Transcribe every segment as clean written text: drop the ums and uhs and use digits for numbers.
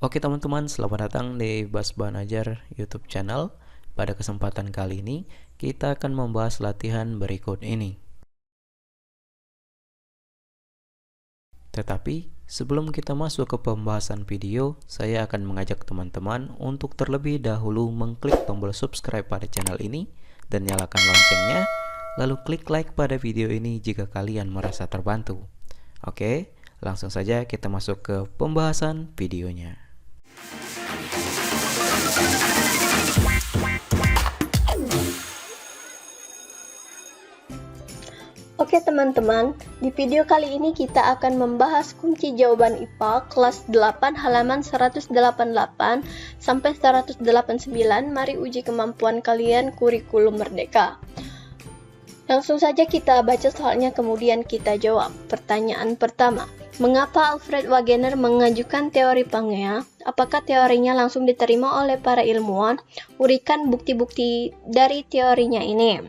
Oke teman-teman, selamat datang di Basban Ajar YouTube channel. Pada kesempatan kali ini, kita akan membahas latihan berikut ini. Tetapi, sebelum kita masuk ke pembahasan video, saya akan mengajak teman-teman untuk terlebih dahulu mengklik tombol subscribe pada channel ini dan nyalakan loncengnya, lalu klik like pada video ini jika kalian merasa terbantu. Oke, langsung saja kita masuk ke pembahasan videonya. Oke teman-teman, di video kali ini kita akan membahas kunci jawaban IPA kelas 8 halaman 188 sampai 189. Mari uji kemampuan kalian kurikulum merdeka. Langsung saja kita baca soalnya kemudian kita jawab. Pertanyaan pertama, mengapa Alfred Wegener mengajukan teori Pangea? Apakah teorinya langsung diterima oleh para ilmuwan? Urikan bukti-bukti dari teorinya ini.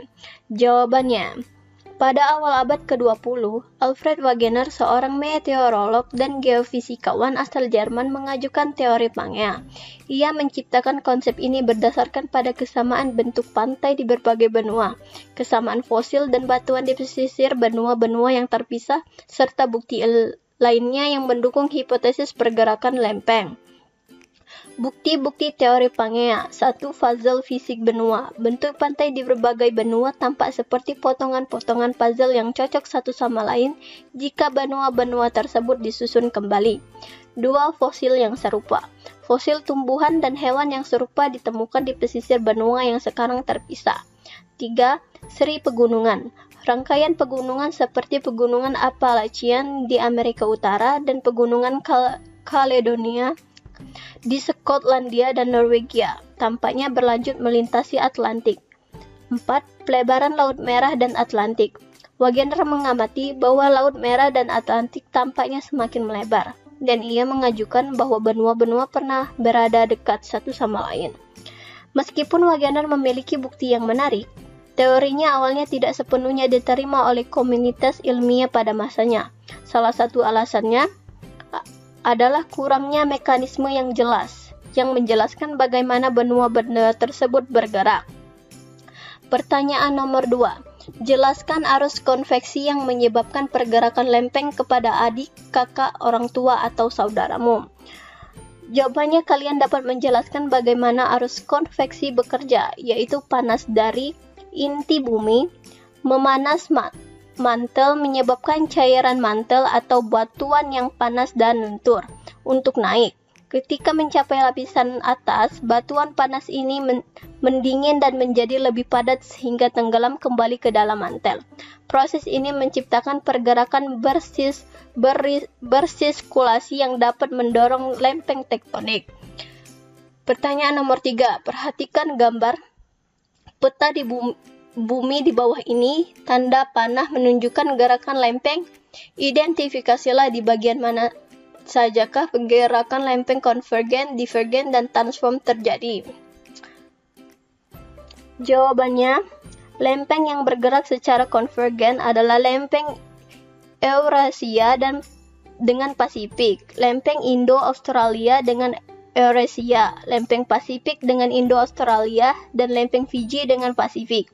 Jawabannya, pada awal abad ke-20, Alfred Wegener, seorang meteorolog dan geofisikawan asal Jerman, mengajukan teori Pangea. Ia menciptakan konsep ini berdasarkan pada kesamaan bentuk pantai di berbagai benua, kesamaan fosil dan batuan di pesisir benua-benua yang terpisah, serta bukti lainnya yang mendukung hipotesis pergerakan lempeng. Bukti-bukti teori Pangea. 1. Puzzle fisik benua. Bentuk pantai di berbagai benua tampak seperti potongan-potongan puzzle yang cocok satu sama lain jika benua-benua tersebut disusun kembali. 2. Fosil yang serupa. Fosil tumbuhan dan hewan yang serupa ditemukan di pesisir benua yang sekarang terpisah. 3. Seri pegunungan. Rangkaian pegunungan seperti pegunungan Appalachian di Amerika Utara dan pegunungan Caledonia di Skotlandia dan Norwegia tampaknya berlanjut melintasi Atlantik. 4. Pelebaran Laut Merah dan Atlantik. Wegener mengamati bahwa Laut Merah dan Atlantik tampaknya semakin melebar, dan ia mengajukan bahwa benua-benua pernah berada dekat satu sama lain. Meskipun Wegener memiliki bukti yang menarik, teorinya awalnya tidak sepenuhnya diterima oleh komunitas ilmiah pada masanya. Salah satu alasannya adalah kurangnya mekanisme yang jelas, yang menjelaskan bagaimana benua-benua tersebut bergerak. Pertanyaan nomor 2. Jelaskan arus konveksi yang menyebabkan pergerakan lempeng kepada adik, kakak, orang tua, atau saudaramu. Jawabannya kalian dapat menjelaskan bagaimana arus konveksi bekerja, yaitu panas dari inti bumi, memanas mantel menyebabkan cairan mantel atau batuan yang panas dan lentur untuk naik. Ketika mencapai lapisan atas, batuan panas ini mendingin dan menjadi lebih padat sehingga tenggelam kembali ke dalam mantel. Proses ini menciptakan pergerakan bersirkulasi yang dapat mendorong lempeng tektonik. Pertanyaan nomor 3. Perhatikan gambar peta di bumi di bawah ini. Tanda panah menunjukkan gerakan lempeng. Identifikasilah di bagian mana sajakah pergerakan lempeng konvergen, divergen, dan transform terjadi. Jawabannya, lempeng yang bergerak secara konvergen adalah lempeng Eurasia dan dengan Pasifik, lempeng Indo-Australia dengan Eurasia, lempeng Pasifik dengan Indo-Australia, dan lempeng Fiji dengan Pasifik.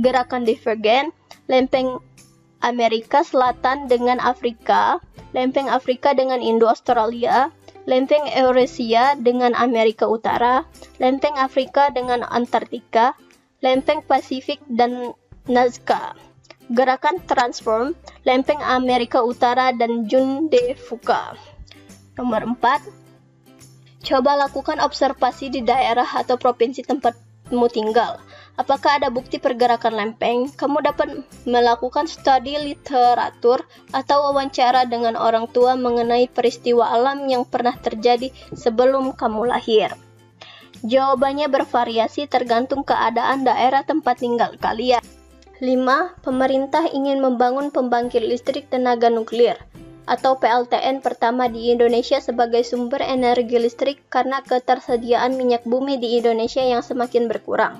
Gerakan divergen, lempeng Amerika Selatan dengan Afrika, lempeng Afrika dengan Indo-Australia, lempeng Eurasia dengan Amerika Utara, lempeng Afrika dengan Antartika, lempeng Pasifik dan Nazca. Gerakan transform, lempeng Amerika Utara dan June de Fuca. Nomor 4. Coba lakukan observasi di daerah atau provinsi tempatmu tinggal. Apakah ada bukti pergerakan lempeng? Kamu dapat melakukan studi literatur atau wawancara dengan orang tua mengenai peristiwa alam yang pernah terjadi sebelum kamu lahir. Jawabannya bervariasi tergantung keadaan daerah tempat tinggal kalian. 5. Pemerintah ingin membangun pembangkit listrik tenaga nuklir atau PLTN pertama di Indonesia sebagai sumber energi listrik karena ketersediaan minyak bumi di Indonesia yang semakin berkurang.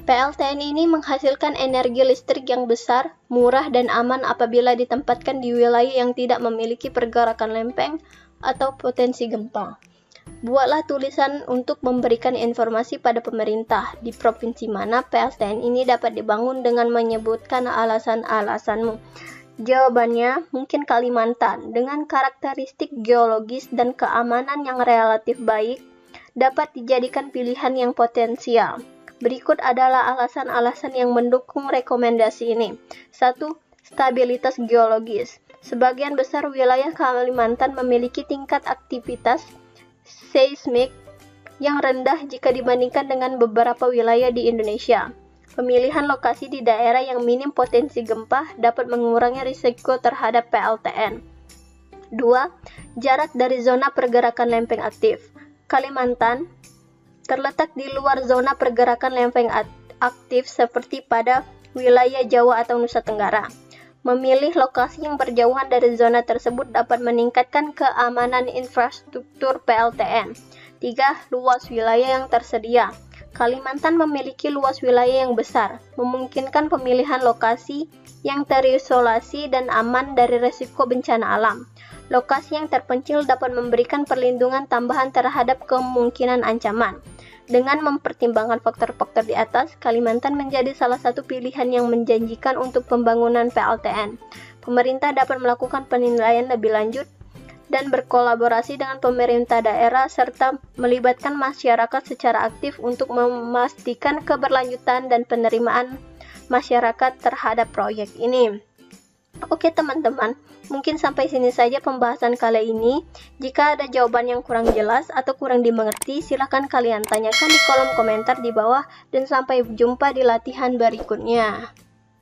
PLTN ini menghasilkan energi listrik yang besar, murah, dan aman apabila ditempatkan di wilayah yang tidak memiliki pergerakan lempeng atau potensi gempa. Buatlah tulisan untuk memberikan informasi pada pemerintah di provinsi mana PLTN ini dapat dibangun dengan menyebutkan alasan-alasanmu. Jawabannya mungkin Kalimantan, dengan karakteristik geologis dan keamanan yang relatif baik, dapat dijadikan pilihan yang potensial. Berikut adalah alasan-alasan yang mendukung rekomendasi ini. 1. Stabilitas geologis. Sebagian besar wilayah Kalimantan memiliki tingkat aktivitas seismik yang rendah jika dibandingkan dengan beberapa wilayah di Indonesia. Pemilihan lokasi di daerah yang minim potensi gempa dapat mengurangi risiko terhadap PLTN. 2. Jarak dari zona pergerakan lempeng aktif. Kalimantan terletak di luar zona pergerakan lempeng aktif seperti pada wilayah Jawa atau Nusa Tenggara. Memilih lokasi yang berjauhan dari zona tersebut dapat meningkatkan keamanan infrastruktur PLTN. 3. Luas wilayah yang tersedia. Kalimantan memiliki luas wilayah yang besar, memungkinkan pemilihan lokasi yang terisolasi dan aman dari risiko bencana alam. Lokasi yang terpencil dapat memberikan perlindungan tambahan terhadap kemungkinan ancaman. Dengan mempertimbangkan faktor-faktor di atas, Kalimantan menjadi salah satu pilihan yang menjanjikan untuk pembangunan PLTN. Pemerintah dapat melakukan penilaian lebih lanjut dan berkolaborasi dengan pemerintah daerah serta melibatkan masyarakat secara aktif untuk memastikan keberlanjutan dan penerimaan masyarakat terhadap proyek ini. Oke teman-teman, mungkin sampai sini saja pembahasan kali ini. Jika ada jawaban yang kurang jelas atau kurang dimengerti, silahkan kalian tanyakan di kolom komentar di bawah dan sampai jumpa di latihan berikutnya.